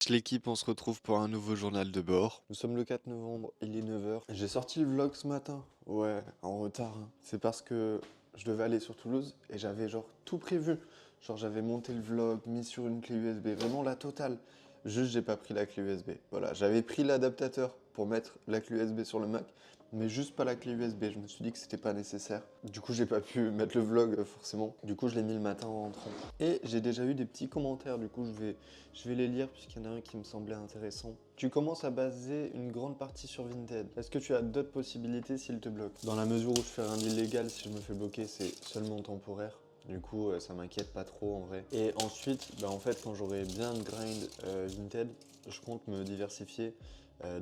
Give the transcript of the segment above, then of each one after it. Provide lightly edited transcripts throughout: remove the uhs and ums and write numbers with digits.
L'équipe, on se retrouve pour un nouveau journal de bord. Nous sommes le 4 novembre, il est 9h. J'ai sorti le vlog ce matin. Ouais, en retard, hein. C'est parce que je devais aller sur Toulouse et j'avais genre tout prévu. Genre j'avais monté le vlog, mis sur une clé USB, vraiment la totale. Juste j'ai pas pris la clé USB. Voilà, j'avais pris l'adaptateur pour mettre la clé USB sur le Mac, mais juste pas la clé USB. Je me suis dit que c'était pas nécessaire. Du coup, j'ai pas pu mettre le vlog forcément. Du coup, je l'ai mis le matin en rentrant. Et j'ai déjà eu des petits commentaires. Du coup, je vais les lire puisqu'il y en a un qui me semblait intéressant. Tu commences à baser une grande partie sur Vinted. Est-ce que tu as d'autres possibilités s'il te bloque? Dans la mesure où je fais rien d'illégal, si je me fais bloquer, c'est seulement temporaire. Du coup, ça m'inquiète pas trop en vrai. Et ensuite, en fait, quand j'aurai bien grind Vinted, je compte me diversifier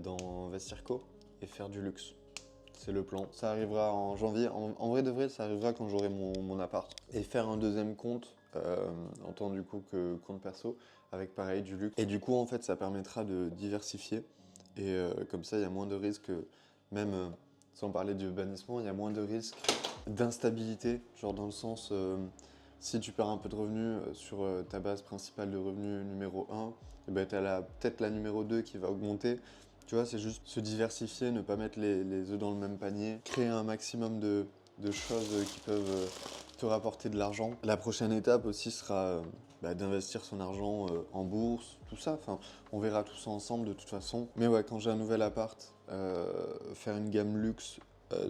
dans Vestirco et faire du luxe. C'est le plan. Ça arrivera en janvier. En vrai de vrai, ça arrivera quand j'aurai mon appart. Et faire un deuxième compte, en tant du coup que compte perso, avec pareil du luxe. Et du coup, en fait, ça permettra de diversifier. Et comme ça, il y a moins de risques, même sans parler du bannissement, il y a moins de risques d'instabilité. Genre dans le sens, si tu perds un peu de revenus sur ta base principale de revenus numéro 1, et ben, tu as peut-être la numéro 2 qui va augmenter. Tu vois, c'est juste se diversifier, ne pas mettre les œufs dans le même panier, créer un maximum de choses qui peuvent te rapporter de l'argent. La prochaine étape aussi sera d'investir son argent en bourse, tout ça. Enfin, on verra tout ça ensemble de toute façon. Mais ouais, quand j'ai un nouvel appart, faire une gamme luxe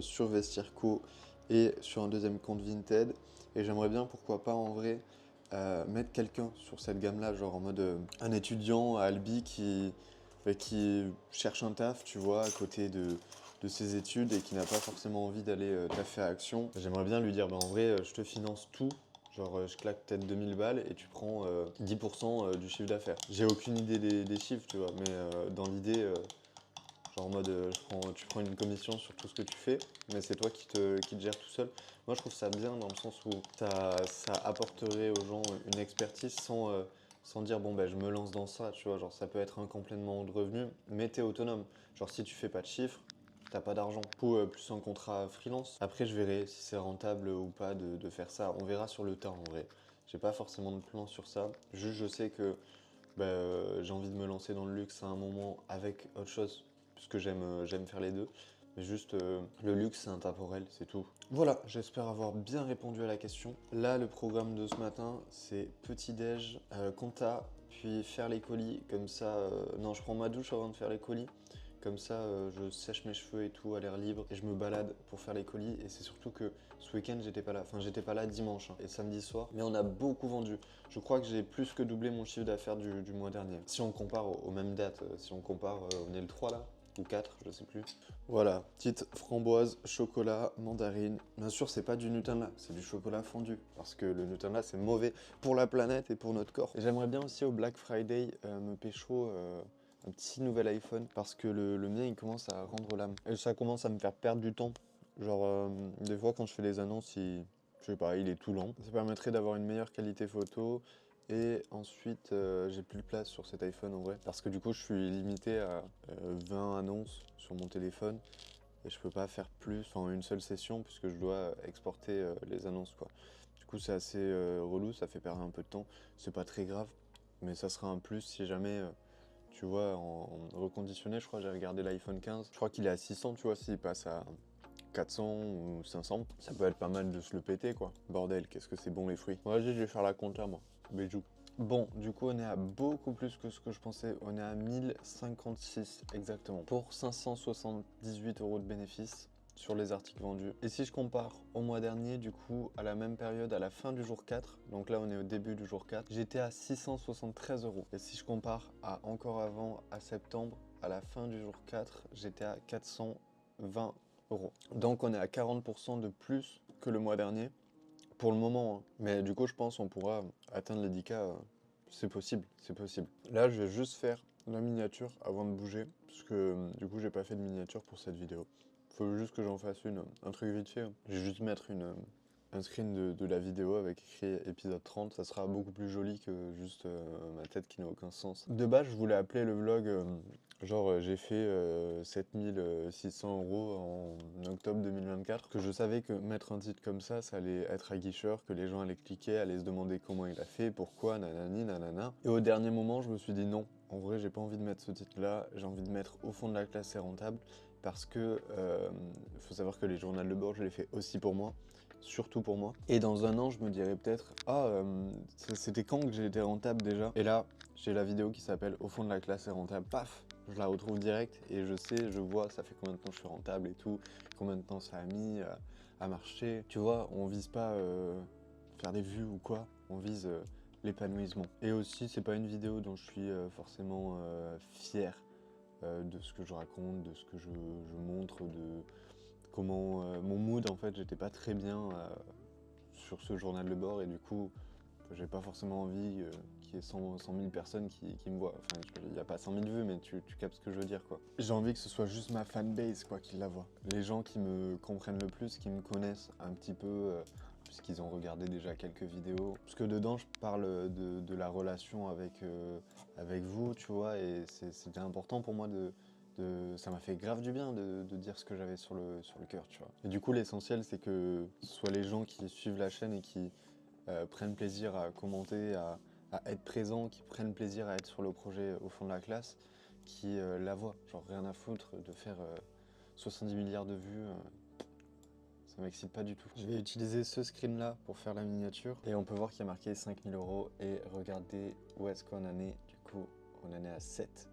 sur Vestirco et sur un deuxième compte Vinted. Et j'aimerais bien, pourquoi pas en vrai, mettre quelqu'un sur cette gamme-là, genre en mode un étudiant à Albi qui cherche un taf, tu vois, à côté de ses études et qui n'a pas forcément envie d'aller taffer à Action. J'aimerais bien lui dire, en vrai, je te finance tout. Genre, je claque peut-être 2000 balles et tu prends 10% du chiffre d'affaires. J'ai aucune idée des chiffres, tu vois, mais dans l'idée, genre en mode, tu prends une commission sur tout ce que tu fais, mais c'est toi qui te gère tout seul. Moi, je trouve ça bien dans le sens où ça apporterait aux gens une expertise sans dire, bon, je me lance dans ça, tu vois. Genre, ça peut être un complément de revenu, mais t'es autonome. Genre, si tu fais pas de chiffres, t'as pas d'argent. Du coup, plus un contrat freelance. Après, je verrai si c'est rentable ou pas de faire ça. On verra sur le tas, en vrai. J'ai pas forcément de plan sur ça. Juste, je sais que j'ai envie de me lancer dans le luxe à un moment avec autre chose, puisque j'aime faire les deux. Mais juste, le luxe, c'est intemporel, c'est tout. Voilà, j'espère avoir bien répondu à la question. Là, le programme de ce matin, c'est petit-déj, compta, puis faire les colis. Comme ça, non, je prends ma douche avant de faire les colis. Comme ça, je sèche mes cheveux et tout à l'air libre et je me balade pour faire les colis. Et c'est surtout que ce week-end, j'étais pas là. Enfin, j'étais pas là dimanche et samedi soir. Mais on a beaucoup vendu. Je crois que j'ai plus que doublé mon chiffre d'affaires du mois dernier. Si on compare aux mêmes dates, si on compare, on est le 3 là ou 4, je sais plus. Voilà, petite framboise, chocolat, mandarine. Bien sûr, c'est pas du Nutella, c'est du chocolat fondu. Parce que le Nutella, c'est mauvais pour la planète et pour notre corps. Et j'aimerais bien aussi au Black Friday me pécho un petit nouvel iPhone parce que le mien il commence à rendre l'âme. Et ça commence à me faire perdre du temps. Genre, des fois quand je fais les annonces, je sais pas, il est tout lent. Ça permettrait d'avoir une meilleure qualité photo. Et ensuite, j'ai plus de place sur cet iPhone en vrai. Parce que du coup, je suis limité à 20 annonces sur mon téléphone. Et je peux pas faire plus en une seule session puisque je dois exporter les annonces quoi. Du coup, c'est assez relou, ça fait perdre un peu de temps. C'est pas très grave, mais ça sera un plus si jamais tu vois, en reconditionné, je crois, j'ai regardé l'iPhone 15. Je crois qu'il est à 600, tu vois, s'il passe à 400 ou 500, ça peut être pas mal de se le péter, quoi. Bordel, qu'est-ce que c'est bon les fruits. Bon, vas-y, je vais faire la compta, moi. Bijou. Bon, du coup, on est à beaucoup plus que ce que je pensais. On est à 1056 exactement. Pour 578 € de bénéfices sur les articles vendus. Et si je compare au mois dernier, du coup, à la même période, à la fin du jour 4, donc là on est au début du jour 4, j'étais à 673 €. Et si je compare à encore avant, à septembre, à la fin du jour 4, j'étais à 420 €. Donc on est à 40% de plus que le mois dernier, pour le moment. Hein. Mais du coup, je pense on pourra atteindre les 10K. C'est possible, c'est possible. Là, je vais juste faire la miniature avant de bouger, parce que du coup, j'ai pas fait de miniature pour cette vidéo. Faut juste que j'en fasse un truc vite fait. Hein. Je vais juste mettre un screen de la vidéo avec écrit épisode 30. Ça sera beaucoup plus joli que juste ma tête qui n'a aucun sens. De base, je voulais appeler le vlog Genre, j'ai fait 7600 € en octobre 2024, que je savais que mettre un titre comme ça allait être aguicheur, que les gens allaient cliquer, allaient se demander comment il a fait, pourquoi, nanani, nanana. Et au dernier moment, je me suis dit non, en vrai, j'ai pas envie de mettre ce titre-là, j'ai envie de mettre Au fond de la classe, c'est rentable, parce que faut savoir que les journaux de bord, je les fais aussi pour moi. Surtout pour moi. Et dans un an, je me dirais peut-être, c'était quand que j'ai été rentable déjà? Et là, j'ai la vidéo qui s'appelle Au fond de la classe, c'est rentable. Paf! Je la retrouve direct et je sais, je vois, ça fait combien de temps je suis rentable et tout, combien de temps ça a mis à marcher. Tu vois, on vise pas faire des vues ou quoi, on vise l'épanouissement. Et aussi, c'est pas une vidéo dont je suis forcément fier de ce que je raconte, de ce que je montre, de comment mon mood en fait, j'étais pas très bien sur ce journal de bord et du coup, j'ai pas forcément envie qu'il y ait 100 000 personnes qui me voient. Enfin, il n'y a pas 100 000 vues, mais tu captes ce que je veux dire, quoi. J'ai envie que ce soit juste ma fanbase, quoi, qui la voit. Les gens qui me comprennent le plus, qui me connaissent un petit peu, puisqu'ils ont regardé déjà quelques vidéos. Parce que dedans, je parle de la relation avec vous, tu vois, et c'était important pour moi ça m'a fait grave du bien de dire ce que j'avais sur le cœur, tu vois. Et du coup, l'essentiel, c'est que ce soit les gens qui suivent la chaîne et qui prennent plaisir à commenter, à être présents, qui prennent plaisir à être sur le projet Au fond de la classe, qui la voient. Genre rien à foutre de faire 70 milliards de vues, ça m'excite pas du tout. Je vais utiliser ce screen là pour faire la miniature et on peut voir qu'il y a marqué 5000 € et regardez où est-ce qu'on en est. Du coup, on en est à 7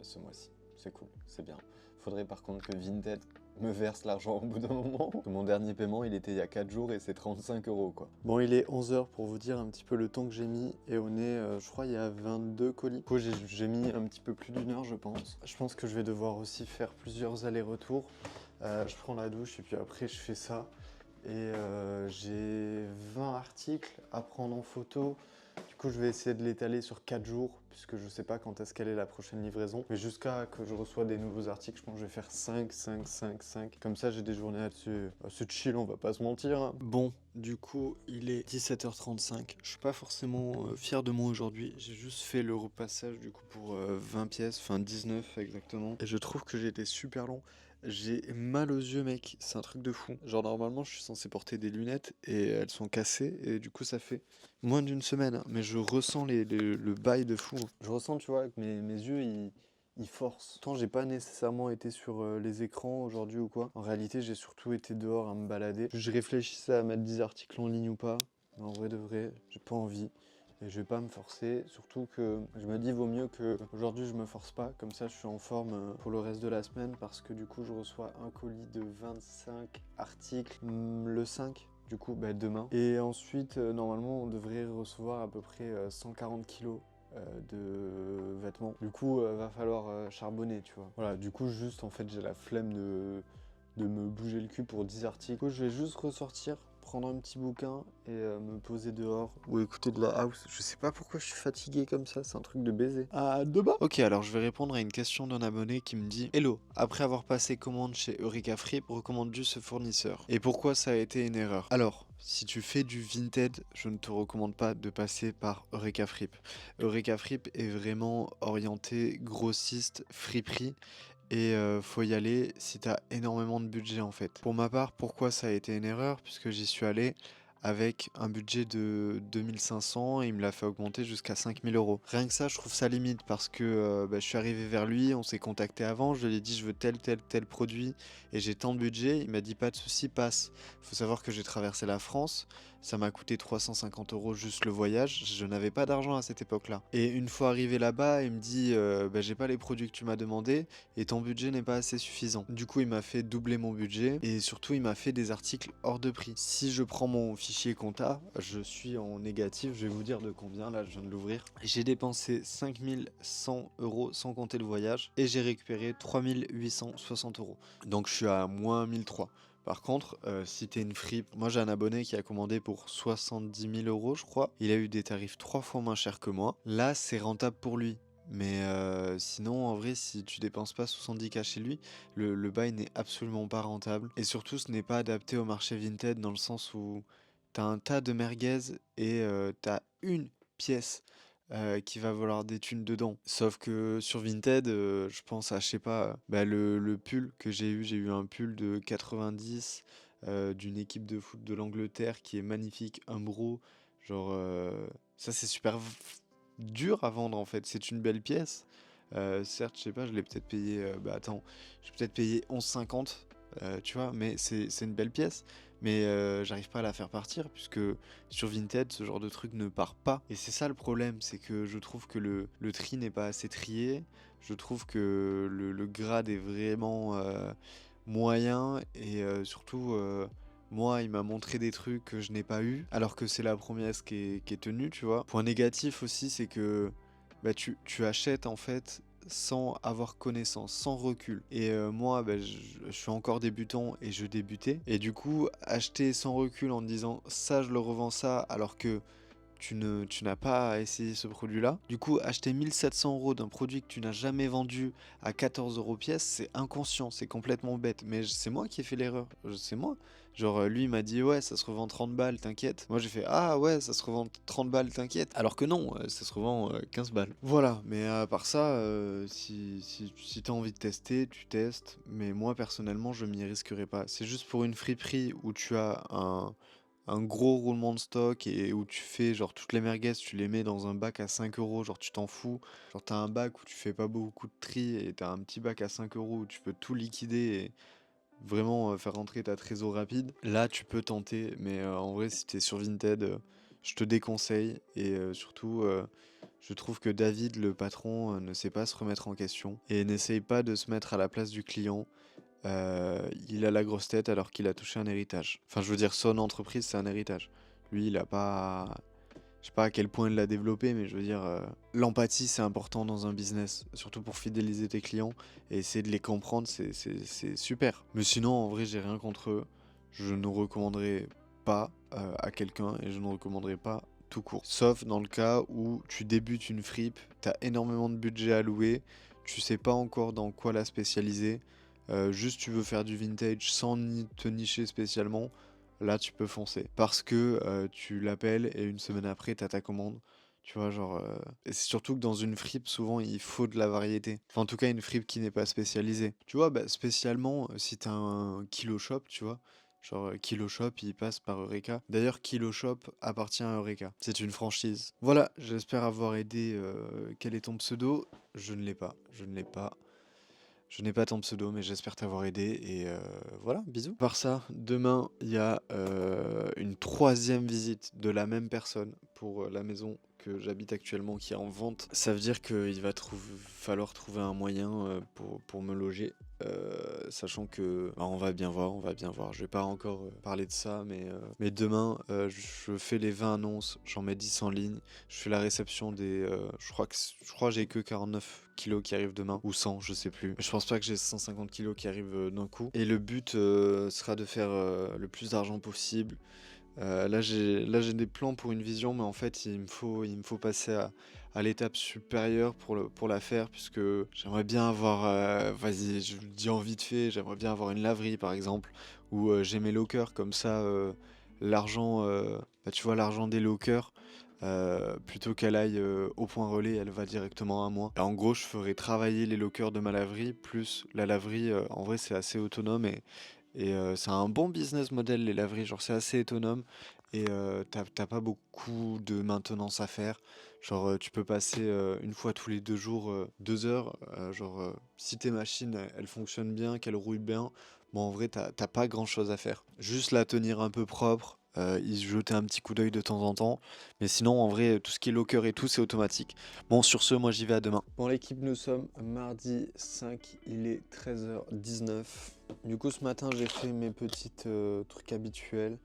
ce mois-ci. C'est cool, c'est bien. Faudrait par contre que Vinted me verse l'argent au bout d'un moment. Mon dernier paiement, il était il y a 4 jours et c'est 35 € quoi. Bon, il est 11 h pour vous dire un petit peu le temps que j'ai mis et on est, je crois, il y a 22 colis. Du coup, j'ai mis un petit peu plus d'une heure, je pense. Je pense que je vais devoir aussi faire plusieurs allers-retours. Je prends la douche et puis après, je fais ça. Et j'ai 20 articles à prendre en photo. Du coup, je vais essayer de l'étaler sur 4 jours, puisque je sais pas quand est-ce qu'elle est la prochaine livraison. Mais jusqu'à que je reçois des nouveaux articles, je pense que je vais faire 5, 5, 5, 5. Comme ça, j'ai des journées là-dessus. C'est chill, on va pas se mentir, hein. Bon, du coup, il est 17 h 35. Je suis pas forcément fier de moi aujourd'hui. J'ai juste fait le repassage, du coup, pour 20 pièces, enfin 19 exactement. Et je trouve que j'ai été super long. J'ai mal aux yeux, mec, c'est un truc de fou. Genre, normalement, je suis censé porter des lunettes et elles sont cassées, et du coup, ça fait moins d'une semaine, hein, mais je ressens le bail de fou, hein. Je ressens, tu vois, que mes yeux, ils forcent. Pourtant, j'ai pas nécessairement été sur les écrans aujourd'hui ou quoi. En réalité, j'ai surtout été dehors à me balader. Je réfléchissais à mettre 10 articles en ligne ou pas, mais en vrai de vrai, j'ai pas envie. Et je vais pas me forcer, surtout que je me dis vaut mieux que aujourd'hui je me force pas, comme ça je suis en forme pour le reste de la semaine parce que du coup je reçois un colis de 25 articles le 5, du coup demain. Et ensuite normalement on devrait recevoir à peu près 140 kilos de vêtements. Du coup va falloir charbonner, tu vois. Voilà, du coup juste en fait j'ai la flemme de me bouger le cul pour 10 articles. Du coup, je vais juste ressortir, prendre un petit bouquin et me poser dehors ou écouter de la house. Je sais pas pourquoi je suis fatigué comme ça, c'est un truc de baiser. À demain. Ok, alors je vais répondre à une question d'un abonné qui me dit: Hello, après avoir passé commande chez Eureka Flip, recommande-tu ce fournisseur? Et pourquoi ça a été une erreur? Alors, si tu fais du Vinted, je ne te recommande pas de passer par Eureka Flip. Eureka Flip est vraiment orienté grossiste, friperie. Et faut y aller si t'as énormément de budget en fait. Pour ma part, pourquoi ça a été une erreur? Puisque j'y suis allé avec un budget de 2500 et il me l'a fait augmenter jusqu'à 5000 €. Rien que ça, je trouve ça limite parce que je suis arrivé vers lui, on s'est contacté avant, je lui ai dit je veux tel produit et j'ai tant de budget. Il m'a dit pas de souci, passe. Faut savoir que j'ai traversé la France, ça m'a coûté 350 € juste le voyage, je n'avais pas d'argent à cette époque-là. Et une fois arrivé là-bas, il me dit j'ai pas les produits que tu m'as demandé et ton budget n'est pas assez suffisant. Du coup, il m'a fait doubler mon budget et surtout, il m'a fait des articles hors de prix. Si je prends mon fichier compta, je suis en négatif, je vais vous dire de combien, là, je viens de l'ouvrir. J'ai dépensé 5100 € sans compter le voyage et j'ai récupéré 3860 €. Donc, je suis à moins 1300. Par contre, si t'es une fripe, moi j'ai un abonné qui a commandé pour 70 000 € je crois. Il a eu des tarifs 3 fois moins chers que moi. Là, c'est rentable pour lui. Mais sinon, en vrai, si tu dépenses pas 70K chez lui, le bail n'est absolument pas rentable. Et surtout, ce n'est pas adapté au marché Vinted dans le sens où t'as un tas de merguez et t'as une pièce qui va valoir des thunes dedans. Sauf que sur Vinted, je pense à, je sais pas, bah, le pull que j'ai eu un pull de 90 d'une équipe de foot de l'Angleterre qui est magnifique, Umbro. Genre, ça c'est super dur à vendre en fait. C'est une belle pièce. Certes, je sais pas, je l'ai peut-être payé, bah attends, j'ai peut-être payé 11,50, tu vois, mais c'est une belle pièce. Mais j'arrive pas à la faire partir puisque sur Vinted, ce genre de truc ne part pas. Et c'est ça le problème, c'est que je trouve que le tri n'est pas assez trié. Je trouve que le grade est vraiment moyen et surtout, moi, il m'a montré des trucs que je n'ai pas eu, alors que c'est la promesse qui est tenue, tu vois. Point négatif aussi, c'est que bah, tu achètes en fait sans avoir connaissance, sans recul. Et moi, bah, je suis encore débutant et je débutais. Et du coup, acheter sans recul en te disant ça, je le revends ça, alors que tu n'as pas essayé ce produit-là. Du coup, acheter 1 700 € d'un produit que tu n'as jamais vendu à 14 € pièce, c'est inconscient, c'est complètement bête. Mais c'est moi qui ai fait l'erreur, c'est moi. Genre, lui, il m'a dit, ouais, ça se revend 30 balles, t'inquiète. Moi, j'ai fait, ah ouais, ça se revend 30 balles, t'inquiète. Alors que non, ça se revend 15 balles. Voilà, mais à part ça, si t'as envie de tester, tu testes. Mais moi, personnellement, je m'y risquerai pas. C'est juste pour une friperie où tu as un gros roulement de stock et où tu fais genre toutes les merguez, tu les mets dans un bac à 5 euros, genre tu t'en fous. Genre t'as un bac où tu fais pas beaucoup de tri et t'as un petit bac à 5 euros où tu peux tout liquider et vraiment faire rentrer ta trésor rapide. Là tu peux tenter, mais en vrai si t'es sur Vinted, je te déconseille et surtout je trouve que David, le patron, ne sait pas se remettre en question et n'essaye pas de se mettre à la place du client. Il a la grosse tête alors qu'il a touché un héritage. Enfin, je veux dire, son entreprise, c'est un héritage. Lui, il a pas. Je sais pas à quel point il l'a développé, mais je veux dire, l'empathie, c'est important dans un business, surtout pour fidéliser tes clients et essayer de les comprendre, c'est super. Mais sinon, en vrai, j'ai rien contre eux. Je ne recommanderais pas à quelqu'un et je ne recommanderais pas tout court. Sauf dans le cas où tu débutes une fripe, t'as énormément de budget à louer, tu sais pas encore dans quoi la spécialiser, juste tu veux faire du vintage sans te nicher spécialement, là tu peux foncer. Parce que tu l'appelles et une semaine après, t'as ta commande. Tu vois, genre. Et c'est surtout que dans une fripe, souvent, il faut de la variété. Enfin, en tout cas, une fripe qui n'est pas spécialisée. Tu vois, bah, spécialement, si t'as un Kilo Shop, tu vois. Genre, Kilo Shop, il passe par Eureka. D'ailleurs, Kilo Shop appartient à Eureka. C'est une franchise. Voilà, j'espère avoir aidé. Quel est ton pseudo? Je ne l'ai pas. Je ne l'ai pas. Je n'ai pas ton pseudo, mais j'espère t'avoir aidé. Et voilà, bisous. Par ça, demain, il y a une troisième visite de la même personne pour la maison que j'habite actuellement qui est en vente. Ça veut dire qu'il va falloir trouver un moyen pour me loger. Sachant que bah, on va bien voir, on va bien voir. Je vais pas encore parler de ça, mais demain, je fais les 20 annonces, j'en mets 10 en ligne. Je fais la réception des. Je crois que j'ai que 49 kilos qui arrivent demain, ou 100, je sais plus. Mais je pense pas que j'ai 150 kilos qui arrivent d'un coup. Et le but sera de faire le plus d'argent possible. Là, j'ai des plans pour une vision, mais en fait, il me faut passer à l'étape supérieure pour la faire, puisque j'aimerais bien avoir, vas-y, je le dis en vite fait, j'aimerais bien avoir une laverie, par exemple, où j'ai mes lockers, comme ça, l'argent, bah, tu vois, l'argent des lockers, plutôt qu'elle aille au point relais, elle va directement à moi. Et en gros, je ferai travailler les lockers de ma laverie, plus la laverie, en vrai, c'est assez autonome et c'est un bon business model, les laveries, genre c'est assez autonome et t'as pas beaucoup de maintenance à faire. Genre tu peux passer une fois tous les 2 jours, 2 heures, genre si tes machines elles fonctionnent bien, qu'elles rouillent bien, bon en vrai t'as pas grand chose à faire. Juste la tenir un peu propre, y jeter un petit coup d'œil de temps en temps, mais sinon en vrai tout ce qui est locker et tout c'est automatique. Bon sur ce moi j'y vais à demain. Bon l'équipe nous sommes mardi 5, il est 13h19. Du coup, ce matin, j'ai fait mes petites trucs habituels,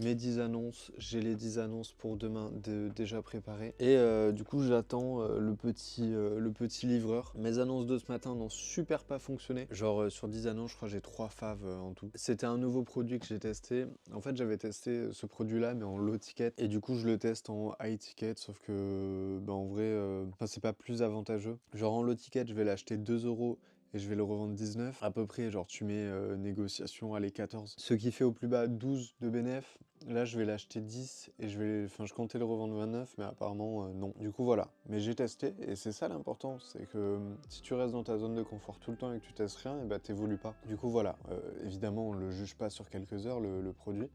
mes 10 annonces. J'ai les 10 annonces pour demain déjà préparées. Et du coup, j'attends le petit livreur. Mes annonces de ce matin n'ont super pas fonctionné. Genre, sur 10 annonces, je crois que j'ai 3 faves en tout. C'était un nouveau produit que j'ai testé. En fait, j'avais testé ce produit-là, mais en low ticket. Et du coup, je le teste en high ticket, sauf que, bah, en vrai, enfin, c'est pas plus avantageux. Genre, en low ticket, je vais l'acheter 2 euros et je vais le revendre 19. À peu près, genre tu mets négociation, allez 14. Ce qui fait au plus bas 12 de bénéf. Là, je vais l'acheter 10 et je comptais le revendre 29, mais apparemment non. Du coup, voilà. Mais j'ai testé et c'est ça l'important, c'est que si tu restes dans ta zone de confort tout le temps et que tu testes rien, et bah t'évolues pas. Du coup, voilà. Évidemment, on le juge pas sur quelques heures le produit.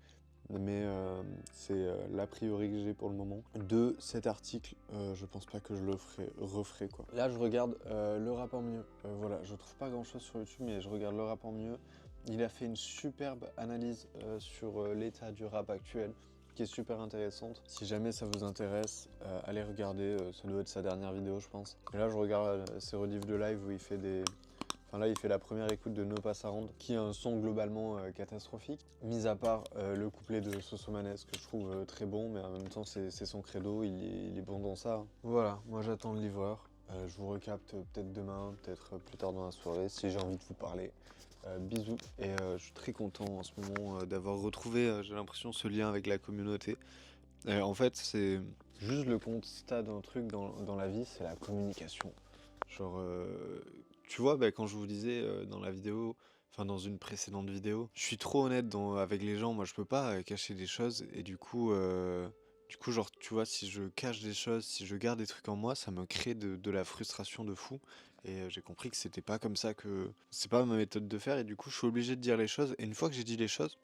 Mais c'est l'a priori que j'ai pour le moment. De cet article, je pense pas que je le referai quoi. Là, je regarde le rapport mieux. Voilà, je trouve pas grand chose sur YouTube, mais je regarde le rapport mieux. Il a fait une superbe analyse sur l'état du rap actuel, qui est super intéressante. Si jamais ça vous intéresse, allez regarder. Ça doit être sa dernière vidéo, je pense. Et là, je regarde ses rediffs de live où il fait des. Enfin là, il fait la première écoute de No Pass Around, qui est un son globalement catastrophique. Mis à part le couplet de Sosomanes, que je trouve très bon, mais en même temps, c'est son credo, il est bon dans ça. Voilà, moi j'attends le livreur. Je vous recapte peut-être demain, peut-être plus tard dans la soirée, si j'ai envie de vous parler. Bisous. Et je suis très content en ce moment d'avoir retrouvé, j'ai l'impression, ce lien avec la communauté. En fait, c'est juste le constat d'un truc dans la vie, c'est la communication. Genre, tu vois, bah, quand je vous disais dans la vidéo, enfin dans une précédente vidéo, je suis trop honnête avec les gens, moi je peux pas cacher des choses, et du coup, genre, tu vois, si je cache des choses, si je garde des trucs en moi, ça me crée de la frustration de fou, et j'ai compris que c'était pas comme ça c'est pas ma méthode de faire, et du coup, je suis obligé de dire les choses, et une fois que j'ai dit les choses,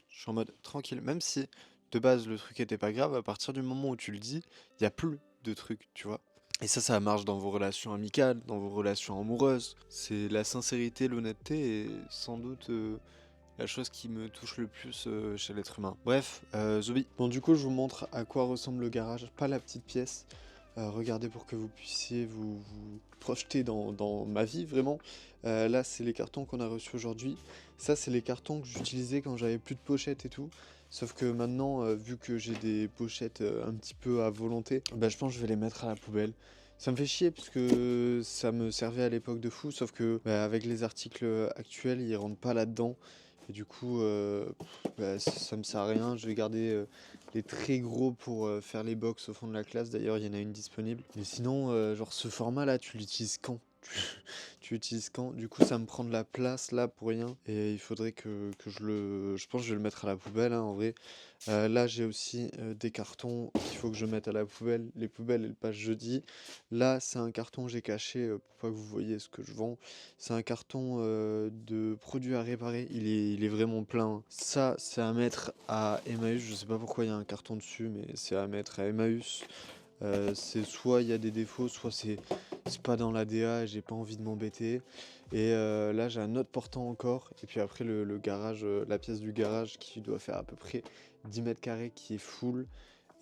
je suis en mode tranquille, même si de base le truc était pas grave, à partir du moment où tu le dis, il y a plus de trucs, tu vois. Et ça marche dans vos relations amicales, dans vos relations amoureuses. C'est la sincérité, l'honnêteté et sans doute la chose qui me touche le plus chez l'être humain. Bref, Zobi. Bon, du coup, je vous montre à quoi ressemble le garage, pas la petite pièce. Regardez pour que vous puissiez vous projeter dans ma vie, vraiment. Là, c'est les cartons qu'on a reçus aujourd'hui. Ça, c'est les cartons que j'utilisais quand j'avais plus de pochettes et tout. Sauf que maintenant, vu que j'ai des pochettes un petit peu à volonté, bah, je pense que je vais les mettre à la poubelle. Ça me fait chier parce que ça me servait à l'époque de fou, sauf que bah, avec les articles actuels, ils rentrent pas là-dedans. Et du coup, bah, ça me sert à rien. Je vais garder les très gros pour faire les box au fond de la classe. D'ailleurs, il y en a une disponible. Mais sinon, genre ce format-là, tu l'utilises quand? Tu l'utilises quand? Du coup, ça me prend de la place là pour rien. Et il faudrait que je le. Je pense que je vais le mettre à la poubelle, hein, en vrai. Là, j'ai aussi des cartons qu'il faut que je mette à la poubelle. Les poubelles, elles passent jeudi. Là, c'est un carton que j'ai caché pour pas que vous voyez ce que je vends. C'est un carton de produits à réparer. Il est vraiment plein. Ça, c'est à mettre à Emmaüs. Je sais pas pourquoi il y a un carton dessus, mais c'est à mettre à Emmaüs. C'est soit il y a des défauts, soit c'est pas dans la DA et j'ai pas envie de m'embêter. Et là, j'ai un autre portant encore. Et puis après, le garage, la pièce du garage qui doit faire à peu près 10 mètres carrés qui est full.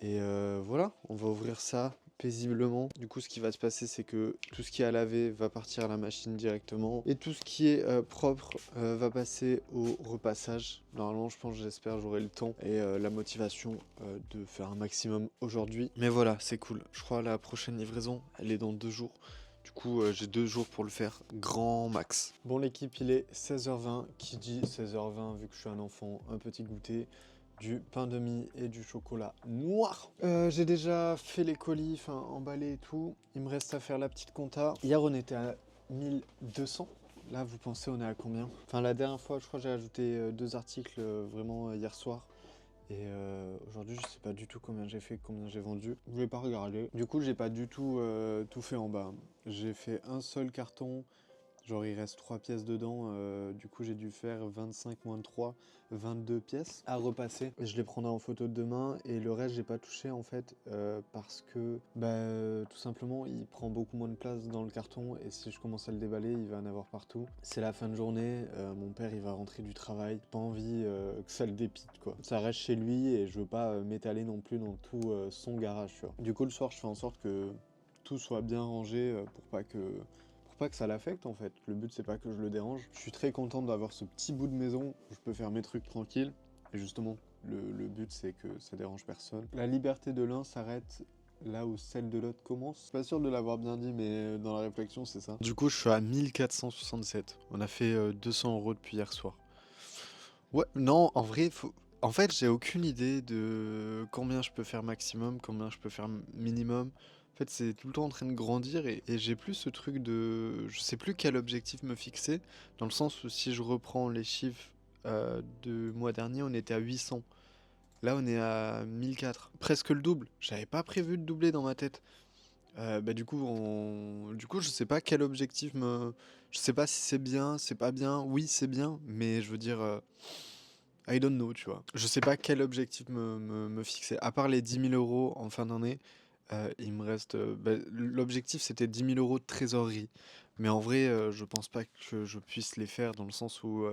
Et voilà, on va ouvrir ça paisiblement. Du coup, ce qui va se passer, c'est que tout ce qui est à laver va partir à la machine directement. Et tout ce qui est propre va passer au repassage. Normalement, je pense, j'espère, j'aurai le temps et la motivation de faire un maximum aujourd'hui. Mais voilà, c'est cool. Je crois la prochaine livraison, elle est dans 2 jours. Du coup, j'ai 2 jours pour le faire, grand max. Bon, l'équipe, il est 16h20. Qui dit 16h20, vu que je suis un enfant, un petit goûter, du pain de mie et du chocolat noir. J'ai déjà fait les colis, enfin emballé et tout. Il me reste à faire la petite compta. Hier, on était à 1200. Là, vous pensez, on est à combien? Enfin, la dernière fois, je crois que j'ai ajouté 2 articles vraiment hier soir. Et aujourd'hui, je sais pas du tout combien j'ai fait, combien j'ai vendu. Je vais pas regarder. Du coup, j'ai pas du tout tout fait en bas. J'ai fait un seul carton. Genre il reste 3 pièces dedans, du coup j'ai dû faire 25 moins 3, 22 pièces à repasser. Je les prendrai en photo de demain et le reste j'ai pas touché en fait parce que tout simplement il prend beaucoup moins de place dans le carton et si je commence à le déballer il va en avoir partout. C'est la fin de journée, mon père il va rentrer du travail, pas envie que ça le dépite quoi. Ça reste chez lui et je veux pas m'étaler non plus dans tout son garage tu vois. Du coup le soir je fais en sorte que tout soit bien rangé pour pas que ça l'affecte en fait. Le but c'est pas que je le dérange. Je suis très content d'avoir ce petit bout de maison où je peux faire mes trucs tranquilles. Et justement, le but c'est que ça dérange personne. La liberté de l'un s'arrête là où celle de l'autre commence. Pas sûr de l'avoir bien dit, mais dans la réflexion c'est ça. Du coup je suis à 1467. On a fait 200 € depuis hier soir. Ouais, non, en vrai, en fait, j'ai aucune idée de combien je peux faire maximum, combien je peux faire minimum. En fait, c'est tout le temps en train de grandir et j'ai plus ce truc de... Je sais plus quel objectif me fixer, dans le sens où si je reprends les chiffres du mois dernier, on était à 800. Là, on est à 1004. Presque le double. J'avais pas prévu de doubler dans ma tête. Du coup, je sais pas quel objectif me... Je sais pas si c'est bien, c'est pas bien. Oui, c'est bien, mais je veux dire... I don't know, tu vois. Je sais pas quel objectif me fixer. À part les 10 000 € en fin d'année, il me reste... l'objectif, c'était 10 000 € de trésorerie. Mais en vrai, je pense pas que je puisse les faire dans le sens où...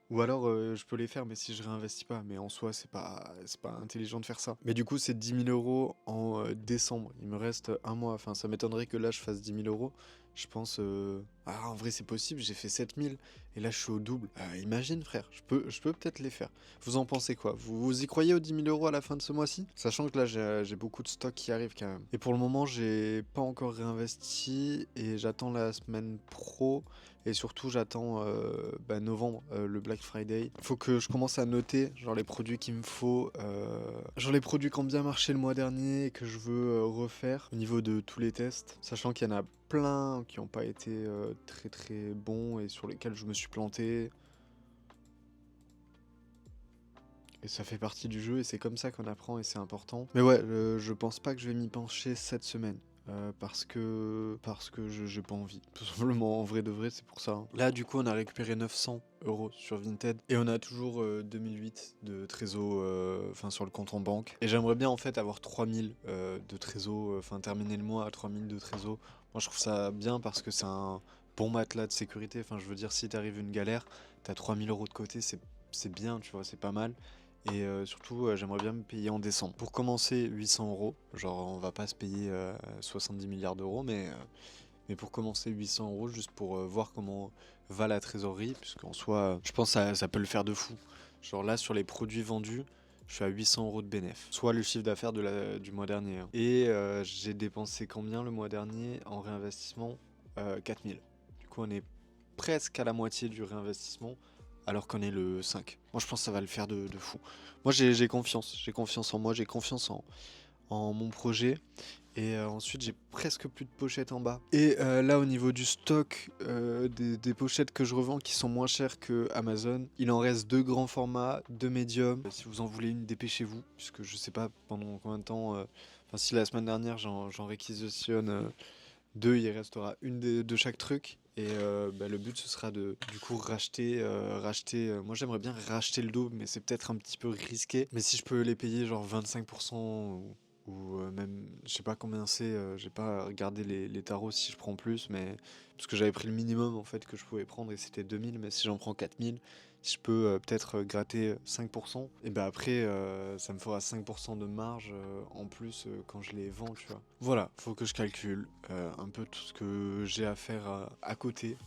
ou alors, je peux les faire, mais si je réinvestis pas. Mais en soi, c'est pas intelligent de faire ça. Mais du coup, c'est 10 000 € en décembre. Il me reste un mois. Enfin, ça m'étonnerait que là, je fasse 10 000 €. Je pense... Ah, en vrai, c'est possible. J'ai fait 7 000. Et là, je suis au double. Imagine, frère. Je peux peut-être les faire. Vous en pensez quoi? Vous y croyez aux 10 000 € à la fin de ce mois-ci? Sachant que là, j'ai beaucoup de stocks qui arrivent quand même. Et pour le moment, j'ai pas encore réinvesti. Et j'attends la semaine pro. Et surtout, j'attends novembre, le Black Friday. Faut que je commence à noter, genre les produits qu'il me faut, genre les produits qui ont bien marché le mois dernier et que je veux refaire au niveau de tous les tests. Sachant qu'il y en a plein qui n'ont pas été très très bons et sur lesquels je me suis planté. Et ça fait partie du jeu et c'est comme ça qu'on apprend et c'est important. Mais ouais, je pense pas que je vais m'y pencher cette semaine. Parce que j'ai pas envie. Tout simplement, en vrai de vrai, c'est pour ça. Hein. Là, du coup, on a récupéré 900 € sur Vinted et on a toujours 2008 de trésor, enfin sur le compte en banque. Et j'aimerais bien en fait avoir 3000 de trésor, enfin terminer le mois à 3000 de trésor. Moi, je trouve ça bien parce que c'est un bon matelas de sécurité. Enfin, je veux dire, si t'arrives une galère, t'as 3000 € de côté, c'est bien, tu vois, c'est pas mal. Et surtout, j'aimerais bien me payer en décembre. Pour commencer, 800 €. Genre, on va pas se payer 70 milliards d'euros, mais pour commencer, 800 € juste pour voir comment va la trésorerie. Puisqu'en soi, je pense que ça peut le faire de fou. Genre là, sur les produits vendus, je suis à 800 € de bénéf. Soit le chiffre d'affaires du mois dernier. Hein. Et j'ai dépensé combien le mois dernier en réinvestissement 4000. Du coup, on est presque à la moitié du réinvestissement alors qu'on est le 5. Moi, je pense que ça va le faire de fou. Moi, j'ai confiance. J'ai confiance en moi, j'ai confiance en mon projet. Et ensuite, j'ai presque plus de pochettes en bas. Et là, au niveau du stock, des pochettes que je revends qui sont moins chères que Amazon, il en reste 2 grands formats, 2 médiums. Si vous en voulez une, dépêchez-vous. Puisque je sais pas pendant combien de temps... Enfin, si la semaine dernière, j'en réquisitionne 2, il restera une de chaque truc. Et le but ce sera de du coup racheter. Moi j'aimerais bien racheter le double, mais c'est peut-être un petit peu risqué. Mais si je peux les payer genre 25% ou même je sais pas combien c'est, j'ai pas regardé les tarots si je prends plus, mais parce que j'avais pris le minimum en fait que je pouvais prendre et c'était 2000, mais si j'en prends 4000, si je peux peut-être gratter 5%, et ben après ça me fera 5% de marge en plus quand je les vends, tu vois. Voilà, faut que je calcule un peu tout ce que j'ai à faire à côté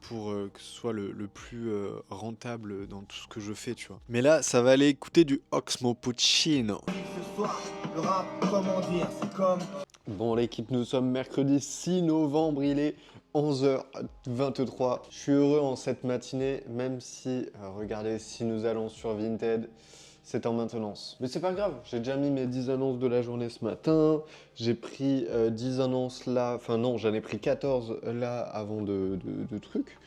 pour que ce soit le plus rentable dans tout ce que je fais, tu vois. Mais là, ça va aller écouter du Oxmo Puccino. Ce soir, le rap, comment dire, c'est comme... Bon l'équipe, nous sommes mercredi 6 novembre, il est 11h23. Je suis heureux en cette matinée, même si, regardez, si nous allons sur Vinted, c'est en maintenance. Mais c'est pas grave, j'ai déjà mis mes 10 annonces de la journée ce matin. J'ai pris 10 annonces là, enfin non, j'en ai pris 14 là avant de trucs.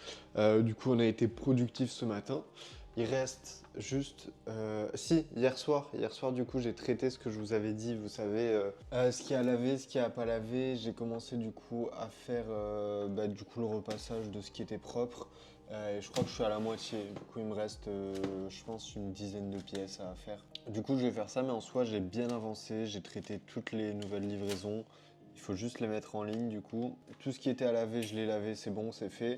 Du coup, on a été productif ce matin. Il reste juste... si, hier soir, du coup, j'ai traité ce que je vous avais dit, vous savez, ce qui a lavé, ce qui a pas lavé. J'ai commencé du coup à faire du coup, le repassage de ce qui était propre. Et je crois que je suis à la moitié, du coup il me reste je pense une dizaine de pièces à faire. Du coup je vais faire ça, mais en soi j'ai bien avancé, j'ai traité toutes les nouvelles livraisons. Il faut juste les mettre en ligne du coup. Tout ce qui était à laver, je l'ai lavé, c'est bon, c'est fait.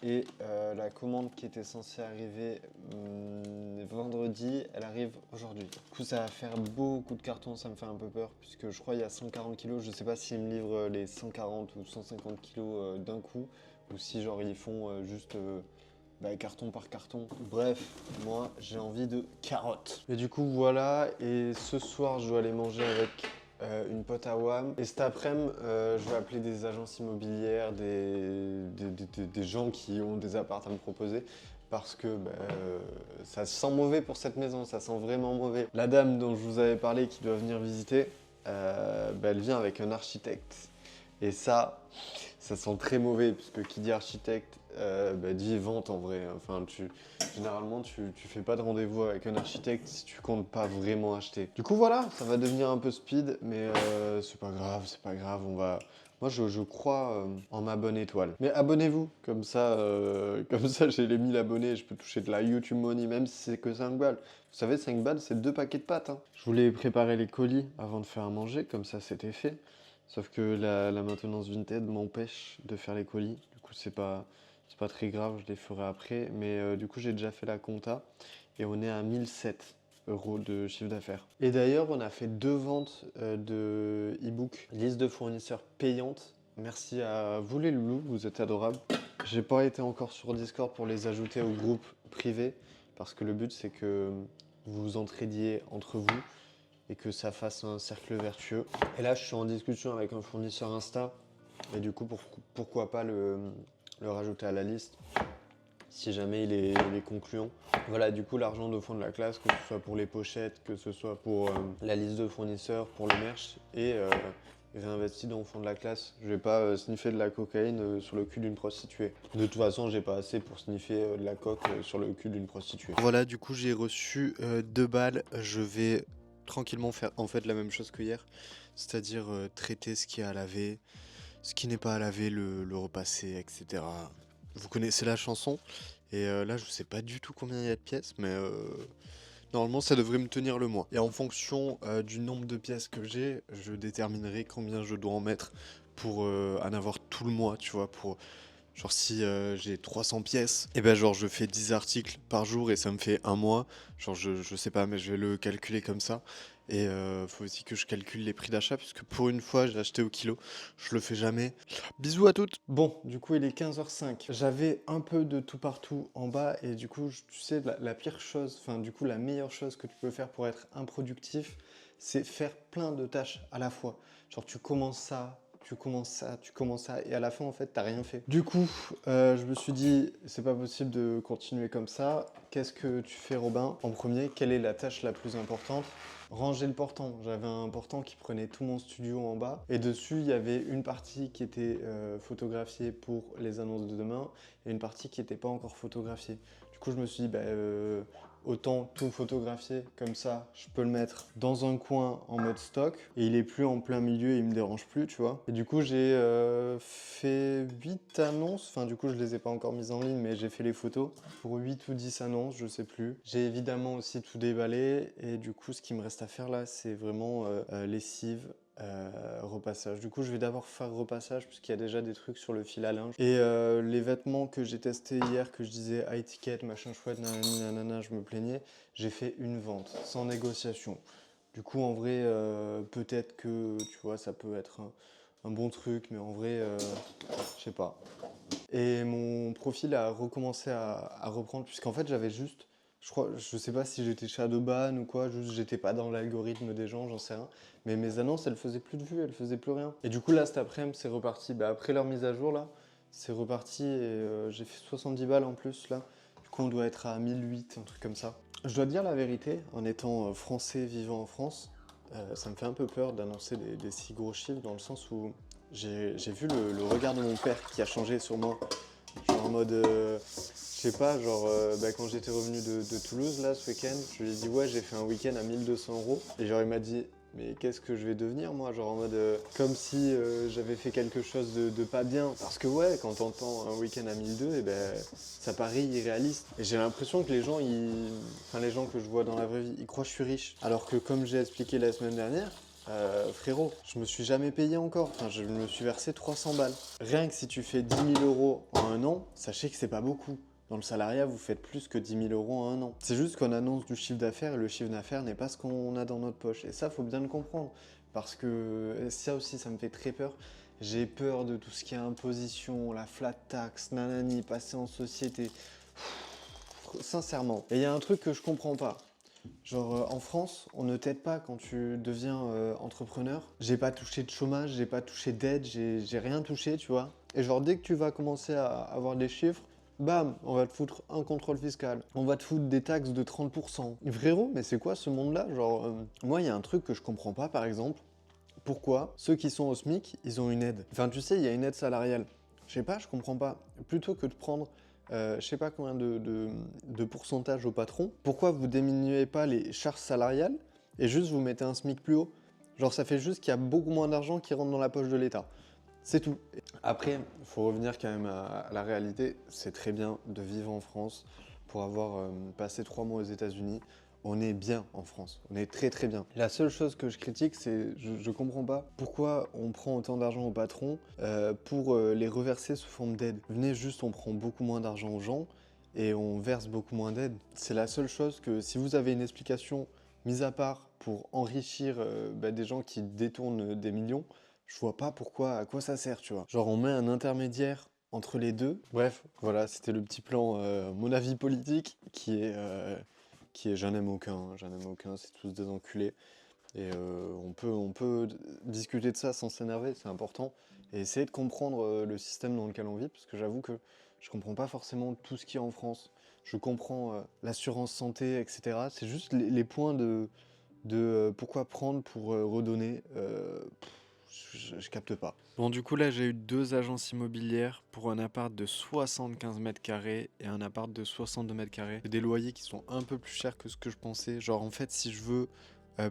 Et la commande qui était censée arriver vendredi, elle arrive aujourd'hui. Du coup ça va faire beaucoup de cartons, ça me fait un peu peur, puisque je crois qu'il y a 140 kilos. Je sais pas s'ils me livrent les 140 ou 150 kilos d'un coup, ou si genre ils font juste carton par carton. Bref, moi j'ai envie de carottes. Et du coup voilà, et ce soir je dois aller manger avec une pote à WAM. Et cet après-midi, je vais appeler des agences immobilières, des gens qui ont des apparts à me proposer. Parce que ça sent mauvais pour cette maison, ça sent vraiment mauvais. La dame dont je vous avais parlé qui doit venir visiter, elle vient avec un architecte. Et ça sent très mauvais, puisque qui dit architecte, dit vente en vrai. Enfin, généralement, tu fais pas de rendez-vous avec un architecte si tu comptes pas vraiment acheter. Du coup, voilà, ça va devenir un peu speed, mais c'est pas grave, c'est pas grave, Moi, je crois en ma bonne étoile. Mais abonnez-vous, comme ça j'ai les 1000 abonnés, je peux toucher de la YouTube Money, même si c'est que 5 balles. Vous savez, 5 balles, c'est 2 paquets de pâtes, hein. Je voulais préparer les colis avant de faire à manger, comme ça c'était fait. Sauf que la maintenance Vinted m'empêche de faire les colis. Du coup, c'est pas très grave, je les ferai après. Mais du coup, j'ai déjà fait la compta et on est à 1007 euros de chiffre d'affaires. Et d'ailleurs, on a fait 2 ventes de e-book, liste de fournisseurs payante. Merci à vous les loulous, vous êtes adorables. J'ai pas été encore sur Discord pour les ajouter au groupe privé parce que le but c'est que vous vous entraidiez entre vous et que ça fasse un cercle vertueux. Et là, je suis en discussion avec un fournisseur Insta, et du coup, pourquoi pas le rajouter à la liste, si jamais il est concluant. Voilà, du coup, l'argent de fond de la classe, que ce soit pour les pochettes, que ce soit pour la liste de fournisseurs, pour le merch, et réinvesti dans le fond de la classe. Je vais pas sniffer de la cocaïne sur le cul d'une prostituée. De toute façon, j'ai pas assez pour sniffer de la coke sur le cul d'une prostituée. Voilà, du coup, j'ai reçu 2 balles. Je vais tranquillement faire en fait la même chose que hier, c'est-à-dire traiter ce qui est à laver, ce qui n'est pas à laver, le repasser, etc. Vous connaissez la chanson, et là je sais pas du tout combien il y a de pièces, mais normalement ça devrait me tenir le mois. Et en fonction du nombre de pièces que j'ai, je déterminerai combien je dois en mettre pour en avoir tout le mois, tu vois, pour... Genre si j'ai 300 pièces, et ben genre je fais 10 articles par jour et ça me fait un mois. Genre je sais pas, mais je vais le calculer comme ça. Et faut aussi que je calcule les prix d'achat, puisque pour une fois j'ai acheté au kilo. Je le fais jamais. Bisous à toutes. Bon, du coup il est 15h05. J'avais un peu de tout partout en bas, et du coup tu sais la pire chose, enfin du coup la meilleure chose que tu peux faire pour être improductif, c'est faire plein de tâches à la fois. Genre tu commences ça, tu commences ça, et à la fin, en fait, t'as rien fait. Du coup, je me suis dit, c'est pas possible de continuer comme ça. Qu'est-ce que tu fais, Robin? En premier, quelle est la tâche la plus importante? Ranger le portant. J'avais un portant qui prenait tout mon studio en bas, et dessus, il y avait une partie qui était photographiée pour les annonces de demain, et une partie qui n'était pas encore photographiée. Du coup, je me suis dit, autant tout photographier, comme ça je peux le mettre dans un coin en mode stock, et il est plus en plein milieu, il me dérange plus, tu vois. Et du coup j'ai fait 8 annonces, enfin du coup je les ai pas encore mises en ligne, mais j'ai fait les photos pour 8 ou 10 annonces, je sais plus. J'ai évidemment aussi tout déballé, et du coup ce qui me reste à faire là, c'est vraiment lessive, repassage. Du coup, je vais d'abord faire repassage puisqu'il y a déjà des trucs sur le fil à linge. Et les vêtements que j'ai testés hier, que je disais high ticket, machin chouette, nanani, nanana, je me plaignais, j'ai fait une vente sans négociation. Du coup, en vrai, peut-être que, tu vois, ça peut être un bon truc, mais en vrai, je sais pas. Et mon profil a recommencé à reprendre, puisqu'en fait, j'avais juste, je sais pas si j'étais shadowban ou quoi, juste j'étais pas dans l'algorithme des gens, j'en sais rien. Mais mes annonces, elles faisaient plus de vues, elles faisaient plus rien. Et du coup, là, cet après-midi, c'est reparti. Après leur mise à jour, là, c'est reparti, et j'ai fait 70 balles en plus, là. Du coup, on doit être à 1008, un truc comme ça. Je dois te dire la vérité, en étant français vivant en France, ça me fait un peu peur d'annoncer des si gros chiffres, dans le sens où j'ai vu le regard de mon père qui a changé sur moi. Genre en mode, je sais pas, genre quand j'étais revenu de Toulouse là ce week-end, je lui ai dit ouais, j'ai fait un week-end à 1200 euros. Et genre il m'a dit, mais qu'est-ce que je vais devenir moi? Genre en mode, comme si j'avais fait quelque chose de pas bien. Parce que ouais, quand t'entends un week-end à 1200, et ça paraît irréaliste. Et j'ai l'impression que les gens, enfin les gens que je vois dans la vraie vie, ils croient que je suis riche. Alors que comme j'ai expliqué la semaine dernière, frérot, je me suis jamais payé encore. Enfin, je me suis versé 300 balles. Rien que si tu fais 10 000 euros en un an, sachez que c'est pas beaucoup. Dans le salariat, vous faites plus que 10 000 euros en un an. C'est juste qu'on annonce du chiffre d'affaires, et le chiffre d'affaires n'est pas ce qu'on a dans notre poche. Et ça, faut bien le comprendre. Parce que ça aussi, ça me fait très peur. J'ai peur de tout ce qui est imposition, la flat tax, nanani, passer en société. Sincèrement. Et il y a un truc que je comprends pas. Genre en France, on ne t'aide pas quand tu deviens entrepreneur. J'ai pas touché de chômage, j'ai pas touché d'aide, j'ai rien touché, tu vois. Et genre dès que tu vas commencer à avoir des chiffres, bam, on va te foutre un contrôle fiscal. On va te foutre des taxes de 30%. Frérot, mais c'est quoi ce monde-là? Genre, moi, il y a un truc que je comprends pas, par exemple. pourquoi ceux qui sont au SMIC, ils ont une aide. Enfin, tu sais, il y a une aide salariale. Je sais pas, je comprends pas. Plutôt que de prendre, je sais pas combien de pourcentage au patron, pourquoi vous diminuez pas les charges salariales et juste vous mettez un SMIC plus haut? Genre, ça fait juste qu'il y a beaucoup moins d'argent qui rentre dans la poche de l'État. C'est tout. Après, il faut revenir quand même à la réalité. C'est très bien de vivre en France pour avoir passé 3 mois aux États-Unis. On est bien en France, on est très très bien. La seule chose que je critique, c'est je comprends pas pourquoi on prend autant d'argent aux patrons pour les reverser sous forme d'aide. Venez juste, on prend beaucoup moins d'argent aux gens et on verse beaucoup moins d'aide. C'est la seule chose que si vous avez une explication mise à part pour enrichir des gens qui détournent des millions, je vois pas pourquoi, à quoi ça sert, tu vois. Genre on met un intermédiaire entre les deux. Bref, voilà, c'était le petit plan, mon avis politique, qui est j'en aime aucun, c'est tous des enculés. Et on peut discuter de ça sans s'énerver, c'est important. Et essayer de comprendre le système dans lequel on vit, parce que j'avoue que je comprends pas forcément tout ce qu'il y a en France. Je comprends l'assurance santé, etc. C'est juste les points de pourquoi prendre pour redonner. Je capte pas. Bon, du coup, là, j'ai eu 2 agences immobilières pour un appart de 75 mètres carrés et un appart de 62 mètres carrés. Des loyers qui sont un peu plus chers que ce que je pensais. Genre, en fait, si je veux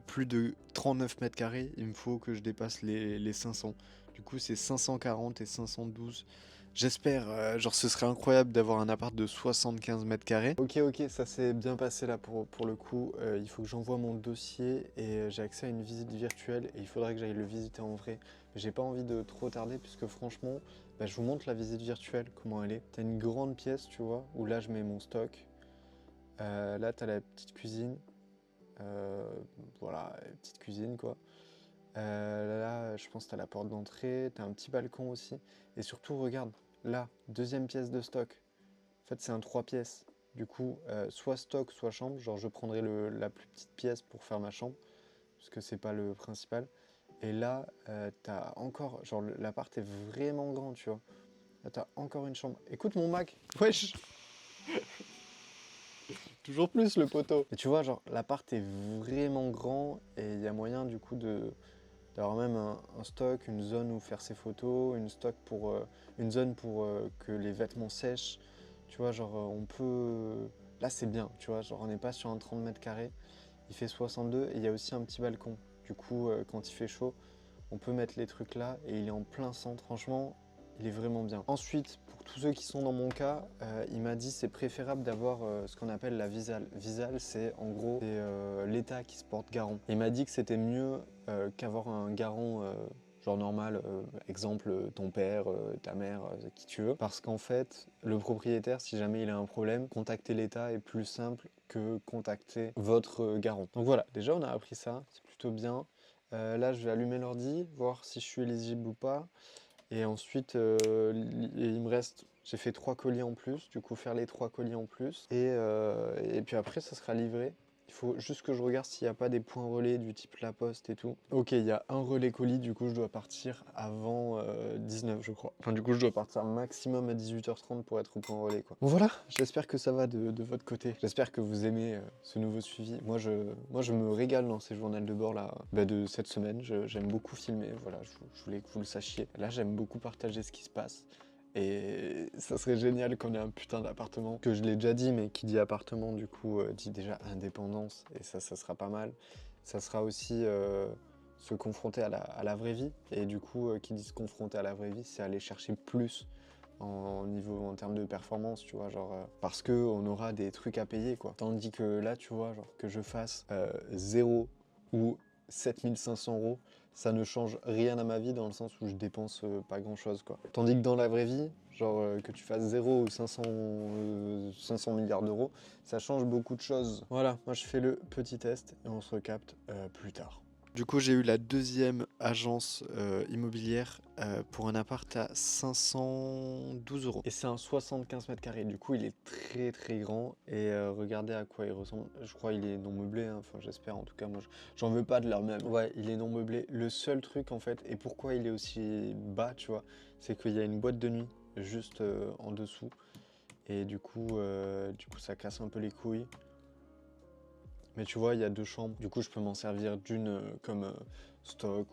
plus de 39 mètres carrés, il me faut que je dépasse les 500. Du coup, c'est 540 et 512. J'espère, genre, ce serait incroyable d'avoir un appart de 75 mètres carrés. Ok, ça s'est bien passé là pour le coup. Il faut que j'envoie mon dossier et j'ai accès à une visite virtuelle et il faudrait que j'aille le visiter en vrai. Mais j'ai pas envie de trop tarder puisque franchement, je vous montre la visite virtuelle, comment elle est. T'as une grande pièce, tu vois, où là je mets mon stock. Là, t'as la petite cuisine. Voilà, petite cuisine quoi. Là, je pense que t'as la porte d'entrée, t'as un petit balcon aussi. Et surtout, regarde, là, deuxième pièce de stock. En fait, c'est un 3 pièces. Du coup, soit stock, soit chambre. Genre, je prendrai la plus petite pièce pour faire ma chambre, parce que c'est pas le principal. Et là, t'as encore, genre, l'appart est vraiment grand, tu vois. Là, t'as encore une chambre. Écoute mon Mac, wesh, toujours plus le poteau. Et tu vois, genre, l'appart est vraiment grand et il y a moyen, du coup, d'avoir même un stock, une zone où faire ses photos, une zone pour que les vêtements sèchent. Tu vois, genre on peut... Là c'est bien, tu vois, genre on n'est pas sur un 30 mètres carrés, il fait 62 et il y a aussi un petit balcon. Du coup, quand il fait chaud, on peut mettre les trucs là et il est en plein centre. Franchement, il est vraiment bien. Ensuite, pour tous ceux qui sont dans mon cas, il m'a dit c'est préférable d'avoir ce qu'on appelle la Visale. Visale, c'est en gros l'État qui se porte garant. Il m'a dit que c'était mieux qu'avoir un garant genre normal, exemple ton père, ta mère, qui tu veux. Parce qu'en fait, le propriétaire, si jamais il a un problème, contacter l'État est plus simple que contacter votre garant. Donc voilà, déjà on a appris ça, c'est plutôt bien. Là, je vais allumer l'ordi, voir si je suis éligible ou pas. Et ensuite, il me reste, j'ai fait 3 colis en plus, du coup faire les 3 colis en plus. Et puis après, ça sera livré. Il faut juste que je regarde s'il n'y a pas des points relais du type La Poste et tout. Ok, il y a un relais colis, du coup je dois partir avant 19 je crois. Enfin du coup je dois partir maximum à 18h30 pour être au point relais quoi. Bon voilà, j'espère que ça va de votre côté. J'espère que vous aimez ce nouveau suivi. Moi je me régale dans ces journaux de bord là de cette semaine. J'aime beaucoup filmer, voilà, je voulais que vous le sachiez. Là j'aime beaucoup partager ce qui se passe. Et ça serait génial qu'on ait un putain d'appartement, que je l'ai déjà dit, mais qui dit appartement, du coup, dit déjà indépendance, et ça sera pas mal. Ça sera aussi se confronter à la vraie vie, et du coup, qui dit se confronter à la vraie vie, c'est aller chercher plus en termes de performance, tu vois, genre, parce que on aura des trucs à payer, quoi. Tandis que là, tu vois, genre, que je fasse 0 ou 7 500 €, ça ne change rien à ma vie dans le sens où je dépense pas grand chose quoi. Tandis que dans la vraie vie, genre que tu fasses 0 ou 500 milliards d'euros, ça change beaucoup de choses. Voilà, moi je fais le petit test et on se recapte plus tard. Du coup, j'ai eu la deuxième agence immobilière pour un appart à 512 €. Et c'est un 75 mètres carrés. Du coup, il est très très grand. Et regardez à quoi il ressemble. Je crois qu'il est non meublé. Hein. Enfin, j'espère. En tout cas, moi, j'en veux pas de leur même. Ouais, il est non meublé. Le seul truc, en fait, et pourquoi il est aussi bas, tu vois, c'est qu'il y a une boîte de nuit juste en dessous. Et du coup, ça casse un peu les couilles. Mais tu vois, il y a 2 chambres. Du coup, je peux m'en servir d'une comme stock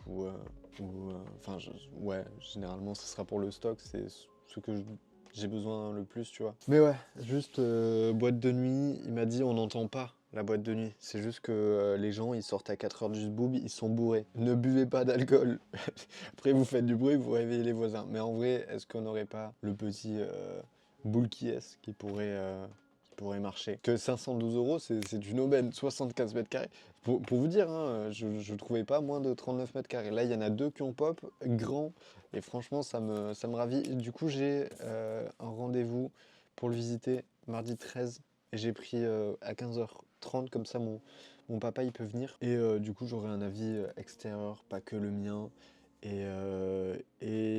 enfin, ouais, généralement, ce sera pour le stock. C'est ce que j'ai besoin le plus, tu vois. Mais ouais, juste boîte de nuit. Il m'a dit, on n'entend pas la boîte de nuit. C'est juste que les gens, ils sortent à 4h du zboub, ils sont bourrés. Ne buvez pas d'alcool. Après, vous faites du bruit, vous réveillez les voisins. Mais en vrai, est-ce qu'on n'aurait pas le petit boule qui pourrait marcher? Que 512 euros, c'est une aubaine. 75 mètres carrés. Pour vous dire, hein, je trouvais pas moins de 39 mètres carrés. Là, il y en a 2 qui ont pop, grands. Et franchement, ça me ravit. Du coup, j'ai un rendez-vous pour le visiter mardi 13. Et j'ai pris à 15h30, comme ça mon papa il peut venir. Et du coup j'aurai un avis extérieur, pas que le mien. Et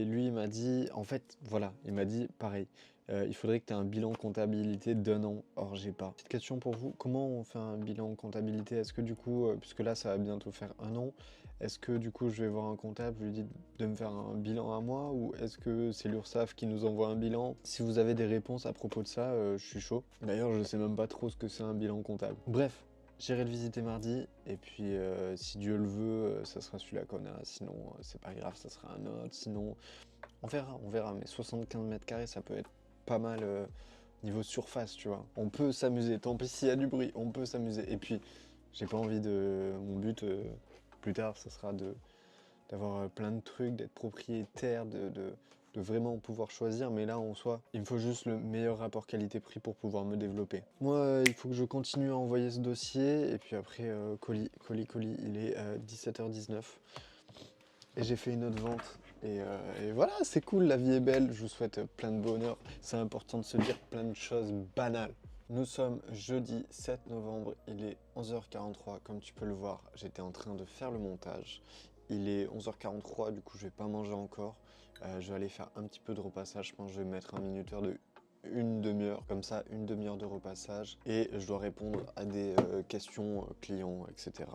lui il m'a dit, en fait voilà, il m'a dit pareil, il faudrait que tu aies un bilan comptabilité d'1 an. Or j'ai pas. Petite question pour vous, comment on fait un bilan comptabilité? Est-ce que du coup, puisque là ça va bientôt faire 1 an, est-ce que du coup je vais voir un comptable, je lui dis de me faire un bilan à moi, ou est-ce que c'est l'URSSAF qui nous envoie un bilan? Si vous avez des réponses à propos de ça, je suis chaud. D'ailleurs, je sais même pas trop ce que c'est un bilan comptable. Bref, j'irai le visiter mardi, et puis si Dieu le veut, ça sera celui-là qu'on a. Sinon, c'est pas grave, ça sera un autre. Sinon, on verra. Mais 75 mètres carrés, ça peut être pas mal niveau surface, tu vois. On peut s'amuser. Tant pis s'il y a du bruit, on peut s'amuser. Et puis, j'ai pas envie de. Mon but plus tard, ça sera d'avoir plein de trucs, d'être propriétaire, de vraiment pouvoir choisir. Mais là, en soi, il me faut juste le meilleur rapport qualité-prix pour pouvoir me développer. Moi, il faut que je continue à envoyer ce dossier. Et puis après, colis, il est 17h19. Et j'ai fait une autre vente. Et voilà, c'est cool, la vie est belle. Je vous souhaite plein de bonheur. C'est important de se dire plein de choses banales. Nous sommes jeudi 7 novembre, il est 11h43, comme tu peux le voir, j'étais en train de faire le montage. Il est 11h43, du coup je vais pas manger encore. Je vais aller faire un petit peu de repassage, je pense que je vais mettre un minuteur de une demi-heure, comme ça, une demi-heure de repassage. Et je dois répondre à des questions clients, etc.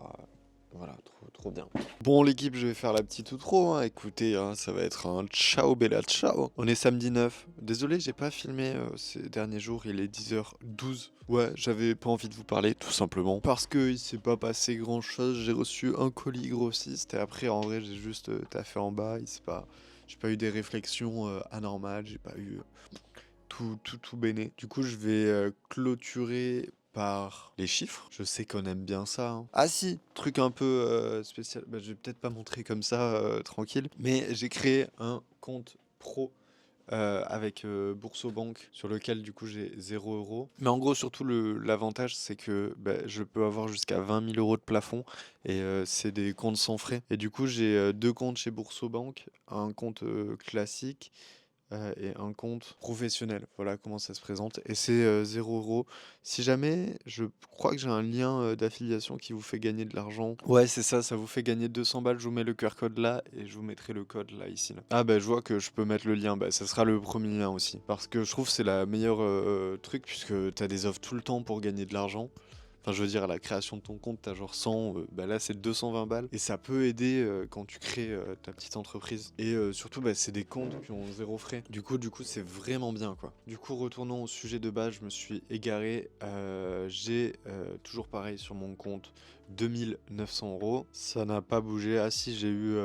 Voilà, trop bien. Bon l'équipe, je vais faire la petite outro, hein. Écoutez, hein, ça va être un ciao bella ciao. On est samedi 9. Désolé, j'ai pas filmé ces derniers jours, il est 10h12. Ouais, j'avais pas envie de vous parler tout simplement parce que il s'est pas passé grand chose. J'ai reçu un colis grossiste et après en vrai j'ai juste taffé en bas. J'ai pas eu des réflexions anormales, j'ai pas eu tout béné. Du coup, je vais clôturer par les chiffres. Je sais qu'on aime bien ça, hein. Ah si, truc un peu spécial. Bah, je vais peut-être pas montrer comme ça, tranquille. Mais j'ai créé un compte pro avec Bourso-Banque sur lequel du coup j'ai 0 euros. Mais en gros, surtout l'avantage, c'est que bah, je peux avoir jusqu'à 20 000 euros de plafond et c'est des comptes sans frais. Et du coup, j'ai 2 comptes chez Bourso-Banque, un compte classique et un compte professionnel. Voilà comment ça se présente. Et c'est 0 euros. Si jamais, je crois que j'ai un lien d'affiliation qui vous fait gagner de l'argent. Ouais, c'est ça, ça vous fait gagner 200 balles. Je vous mets le QR code là et je vous mettrai le code là, ici. Là. Ah bah je vois que je peux mettre le lien. Bah ça sera le premier lien aussi. Parce que je trouve que c'est la meilleure truc puisque t'as des offres tout le temps pour gagner de l'argent. Enfin, je veux dire, à la création de ton compte, t'as genre 100, bah là c'est 220 balles. Et ça peut aider quand tu crées ta petite entreprise. Et surtout, bah, c'est des comptes qui ont 0 frais. Du coup, c'est vraiment bien, quoi. Du coup, retournons au sujet de base, je me suis égaré. J'ai toujours pareil sur mon compte 2900 euros. Ça n'a pas bougé. Ah si, j'ai eu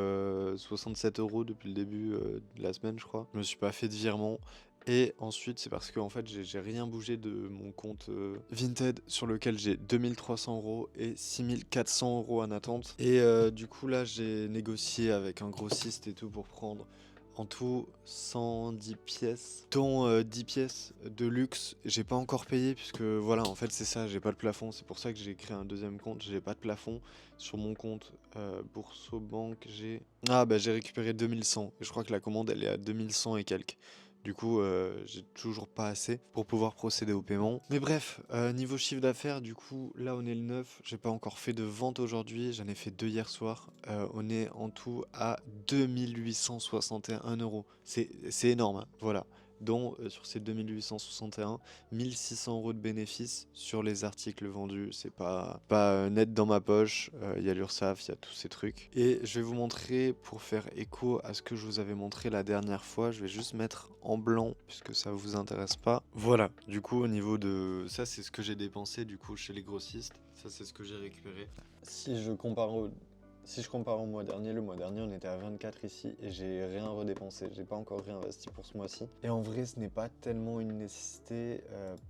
67 euros depuis le début de la semaine, je crois. Je me suis pas fait de virement. Et ensuite, c'est parce que en fait, j'ai rien bougé de mon compte Vinted sur lequel j'ai 2300 euros et 6400 euros en attente. Et du coup, là, j'ai négocié avec un grossiste et tout pour prendre en tout 110 pièces, dont 10 pièces de luxe. J'ai pas encore payé puisque voilà, en fait, c'est ça, j'ai pas de plafond. C'est pour ça que j'ai créé un deuxième compte. J'ai pas de plafond sur mon compte Bourso-Banque. J'ai récupéré 2100 et je crois que la commande elle est à 2100 et quelques. Du coup, j'ai toujours pas assez pour pouvoir procéder au paiement. Mais bref, niveau chiffre d'affaires, du coup, là on est le 9. J'ai pas encore fait de vente aujourd'hui. J'en ai fait 2 hier soir. On est en tout à 2861 euros. C'est énorme, hein. Voilà. dont sur ces 2861, 1600 € de bénéfices sur les articles vendus. C'est pas net dans ma poche, il y a l'URSSAF, il y a tous ces trucs. Et je vais vous montrer, pour faire écho à ce que je vous avais montré la dernière fois, je vais juste mettre en blanc puisque ça vous intéresse pas. Voilà, du coup au niveau de ça, c'est ce que j'ai dépensé du coup chez les grossistes. Ça, c'est ce que j'ai récupéré. Si je compare au mois dernier, le mois dernier on était à 24 ici et j'ai rien redépensé, j'ai pas encore réinvesti pour ce mois-ci. Et en vrai ce n'est pas tellement une nécessité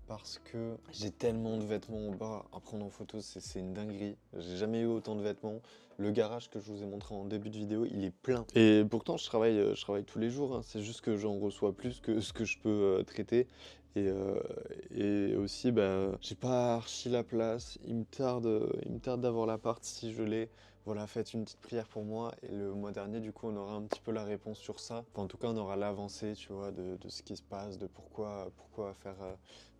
parce que j'ai tellement de vêtements en bas à prendre en photo, c'est une dinguerie. J'ai jamais eu autant de vêtements. Le garage que je vous ai montré en début de vidéo, il est plein. Et pourtant je travaille tous les jours, hein. C'est juste que j'en reçois plus que ce que je peux traiter. Et aussi, j'ai pas archi la place. Il me tarde d'avoir l'appart si je l'ai. Voilà, faites une petite prière pour moi. Et le mois dernier, du coup, on aura un petit peu la réponse sur ça. Enfin, en tout cas, on aura l'avancée, tu vois, de ce qui se passe, de pourquoi faire.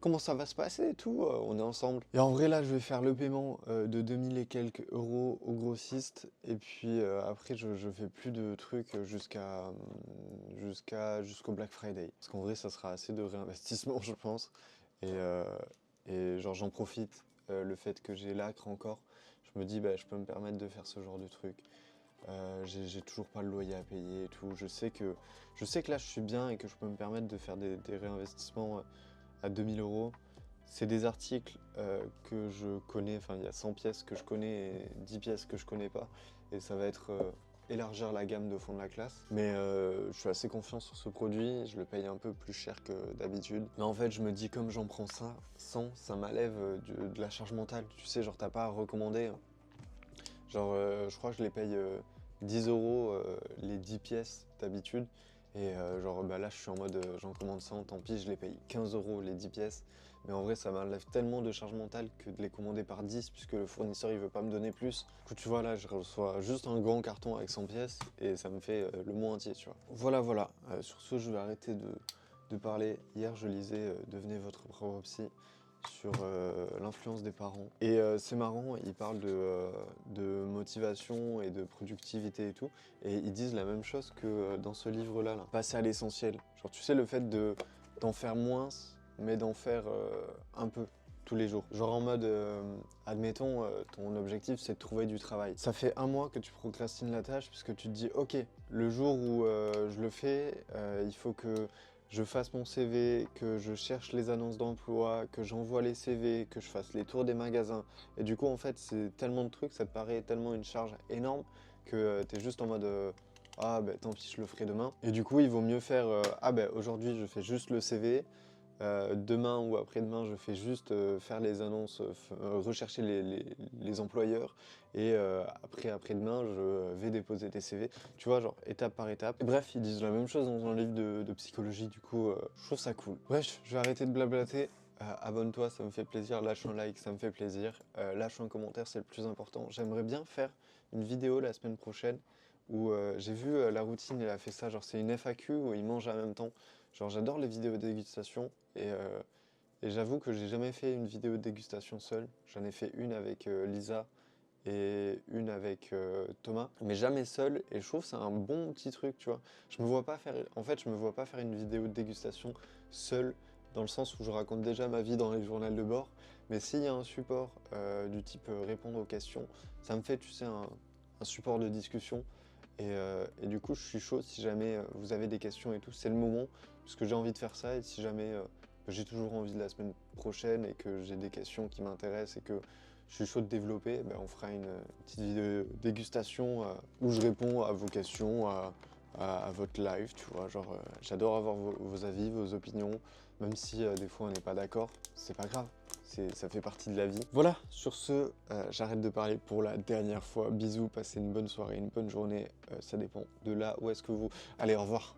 Comment ça va se passer et tout. On est ensemble. Et en vrai, là, je vais faire le paiement de 2000 et quelques euros au grossiste. Et puis après, je fais plus de trucs jusqu'au Black Friday. Parce qu'en vrai, ça sera assez de réinvestissement, je pense. Et genre, j'en profite. Le fait que j'ai l'acre encore, je me dis, je peux me permettre de faire ce genre de truc. J'ai toujours pas le loyer à payer et tout. Je sais que là, je suis bien et que je peux me permettre de faire des réinvestissements à 2000 €. C'est des articles que je connais, enfin il y a 100 pièces que je connais et 10 pièces que je connais pas. Et ça va être élargir la gamme de fond de la classe. Mais je suis assez confiant sur ce produit, je le paye un peu plus cher que d'habitude. Mais en fait je me dis comme j'en prends ça, 100, ça m'enlève de la charge mentale. Tu sais, genre t'as pas à recommander, hein. Genre je crois que je les paye 10 € les 10 pièces d'habitude. Et là je suis en mode j'en commande 100, tant pis, je les paye 15 € les 10 pièces. Mais en vrai ça m'enlève tellement de charge mentale que de les commander par 10 puisque le fournisseur il veut pas me donner plus. Du coup tu vois là je reçois juste un grand carton avec 100 pièces et ça me fait le mois entier, tu vois. Voilà. Sur ce je vais arrêter de parler. Hier je lisais Devenez votre propre psy sur l'influence des parents. Et c'est marrant, ils parlent de motivation et de productivité et tout. Et ils disent la même chose que dans ce livre-là. Passer à l'essentiel. Genre tu sais, le fait d'en faire moins, mais d'en faire un peu tous les jours. Genre en mode, admettons, ton objectif c'est de trouver du travail. Ça fait un mois que tu procrastines la tâche puisque tu te dis, ok, le jour où je le fais, il faut que je fasse mon CV, que je cherche les annonces d'emploi, que j'envoie les CV, que je fasse les tours des magasins. Et du coup, en fait, c'est tellement de trucs, ça te paraît tellement une charge énorme que t'es juste en mode tant pis, je le ferai demain. Et du coup, il vaut mieux faire aujourd'hui, je fais juste le CV. Demain ou après-demain, je fais juste faire les annonces, rechercher les employeurs et après-demain, je vais déposer tes CV. Tu vois, genre étape par étape. Et bref, ils disent la même chose dans un livre de psychologie, du coup, je trouve ça cool. Bref, je vais arrêter de blablater. Abonne-toi, ça me fait plaisir. Lâche un like, ça me fait plaisir. Lâche un commentaire, c'est le plus important. J'aimerais bien faire une vidéo la semaine prochaine où j'ai vu la routine, il a fait ça. Genre, c'est une FAQ où ils mangent en même temps. Genre j'adore les vidéos de dégustation et j'avoue que j'ai jamais fait une vidéo de dégustation seule. J'en ai fait une avec Lisa et une avec Thomas, mais jamais seul. Et je trouve que c'est un bon petit truc, tu vois. Je me vois pas faire une vidéo de dégustation seule dans le sens où je raconte déjà ma vie dans les journaux de bord. Mais s'il y a un support du type répondre aux questions, ça me fait, tu sais, un support de discussion. Et du coup, je suis chaud si jamais vous avez des questions et tout, c'est le moment, parce que j'ai envie de faire ça. Et si jamais j'ai toujours envie de la semaine prochaine et que j'ai des questions qui m'intéressent et que je suis chaud de développer, on fera une petite vidéo dégustation où je réponds à vos questions, à votre live, tu vois. Genre, j'adore avoir vos avis, vos opinions, même si des fois on n'est pas d'accord, c'est pas grave. Ça fait partie de la vie. Voilà, sur ce, j'arrête de parler pour la dernière fois. Bisous, passez une bonne soirée, une bonne journée. Ça dépend de là où est-ce que vous... Allez, au revoir.